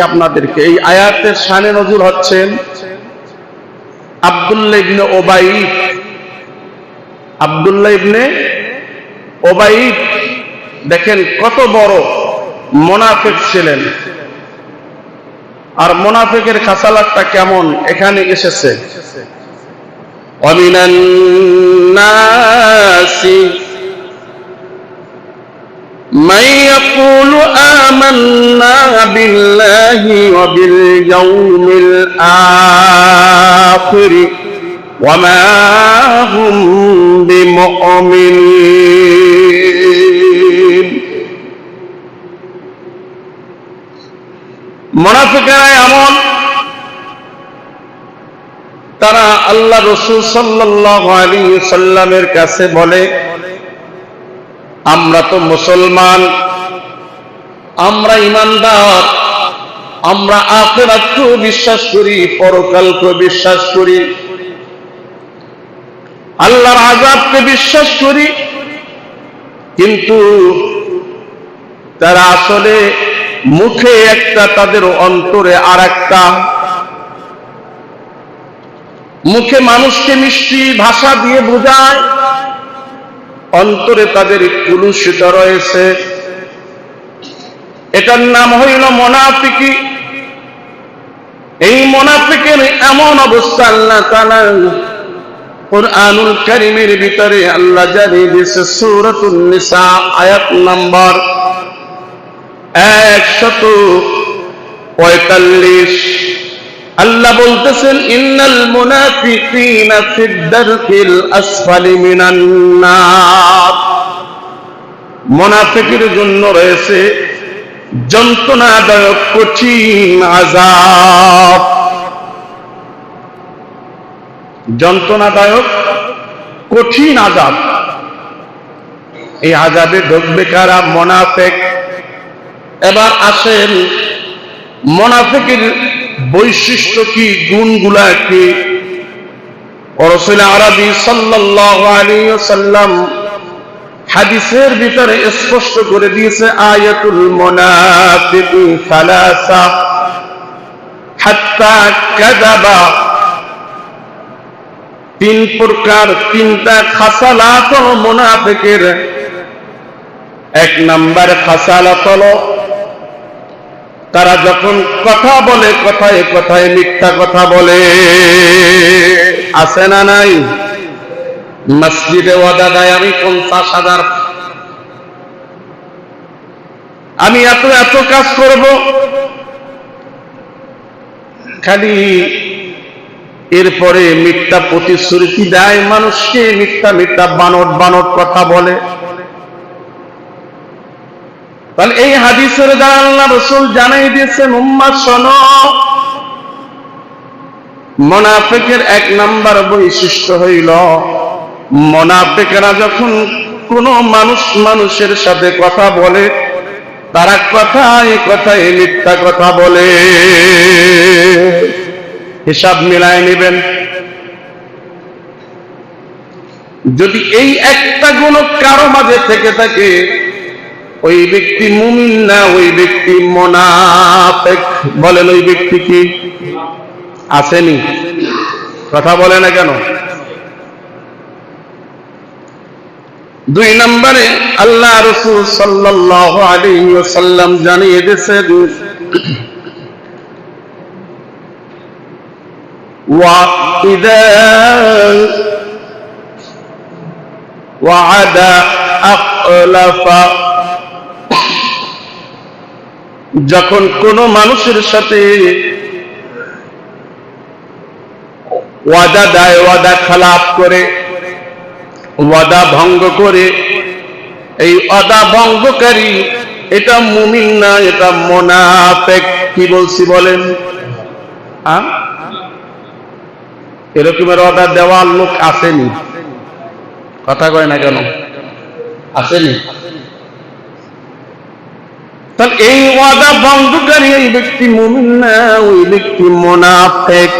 আপনাদেরকে এই আয়াতের শানে নজুল হচ্ছেন আব্দুল্লাহ ইবনে উবাইদ। আব্দুল্লাহ ইবনে উবাইদ দেখেন কত বড় মুনাফিক ছিলেন, আর মুনাফিকের খাসালাতটা কেমন এখানে এসেছে। ওয়ামিনান নাসি من يقول آمنا بالله وباليوم الآخر وما هم بمؤمنين। মুনাফিকরা এমন, তারা আল্লাহ রাসূল সাল্লাল্লাহু আলাইহি ওয়াসাল্লামের কাছে বলে, আমরা তো মুসলমান, আমরা ইমানদার, আমরা আখিরাতকে বিশ্বাস করি, পরকালকে বিশ্বাস করি, আল্লাহর আযাবকে বিশ্বাস করি, কিন্তু তারা আসলে মুখে একটা, তাদের অন্তরে আর একটা। মুখে মানুষকে মিষ্টি ভাষা দিয়ে বোঝায়, অন্তরে তাদের কুলুষিত রয়েছে। এটার নাম হইল মুনাফিকি। এই মুনাফিকের এমন অবস্থা আল্লাহ তাআলা কুরআনুল কারীমের ভিতরে আল্লাহ জানিয়ে দিয়েছে। সূরাতুন নিসা আয়াত নাম্বার 145 আল্লাহ বলতেছেন, ইন্নাল মুনাফিকিনা ফিদ দারকিল আসফালি মিনান নার। মুনাফিকের জন্য রয়েছে যন্ত্রণাদায়ক কঠিন আযাব। যন্ত্রণাদায়ক কঠিন আযাব। এই আযাবে ঢুকবে কারা? মুনাফিক। এবার আসেন, মুনাফিকের বৈশিষ্ট্য কি, গুণগুলা কি? রাসূল আরবি সাল্লাল্লাহু আলাইহি ওয়াসাল্লাম হাদিসের ভিতরে স্পষ্ট করে দিয়েছে, আয়াতুল মুনাফিকি সালাসা হাত্তা কাযাবা। তিন প্রকার, তিনটা খাসালাত মুনাফিকের। এক নাম্বার খাসালাত হলো, তারা যখন কথা বলে, কথায় কথায় মিথ্যা কথা বলে। আছে না নাই? মসজিদে ওয়াদা দেয়, আমি 50,000, আমি এত এত কাজ করব, খালি এরপরে মিথ্যা প্রতিশ্রুতি দেয় মানুষকে, মিথ্যা মিথ্যা বানট বানট কথা বলে। তাহলে এই হাদিসের দ্বারা আল্লাহ রাসূল জানাই দিয়েছেন, উম্মাহ শোনো, মুনাফিকের এক নাম্বার বৈশিষ্ট্য হইল, মুনাফিকরা যখন কোন মানুষের সাথে কথা বলে, তারা কথায় কথায় মিথ্যা কথা বলে। হিসাব মিলায় নেবেন। যদি এই একটা গুণ কারো মাঝে থেকে থাকে, ওই ব্যক্তি মুমিন না, ওই ব্যক্তি মুনাফিক। বলেন ওই ব্যক্তি কি? আসেনি? কথা বলে না কেন? দুই নম্বরে আল্লাহ রাসূল সাল্লাল্লাহু আলাইহি ওয়াসাল্লাম জানিয়ে দিয়েছেন, ওয়া ইযা ওয়া'আদা আখলাফা। যখন কোন মানুষের সাথে ওয়াদা দেয়, ওয়াদা খেলাপ করে, ওয়াদা ভঙ্গ করে, এই ওয়াদা ভঙ্গকারী এটা মুমিন না, এটা মুনাফিক। কি বলছি বলেন? এরকমের ওয়াদা দেওয়ার লোক আসেনি? কথা কয় না কেন? আসেনি? তাহলে এই ওয়াদা ভঙ্গকারী এই ব্যক্তি মুমিন না, ওই ব্যক্তি মুনাফিক।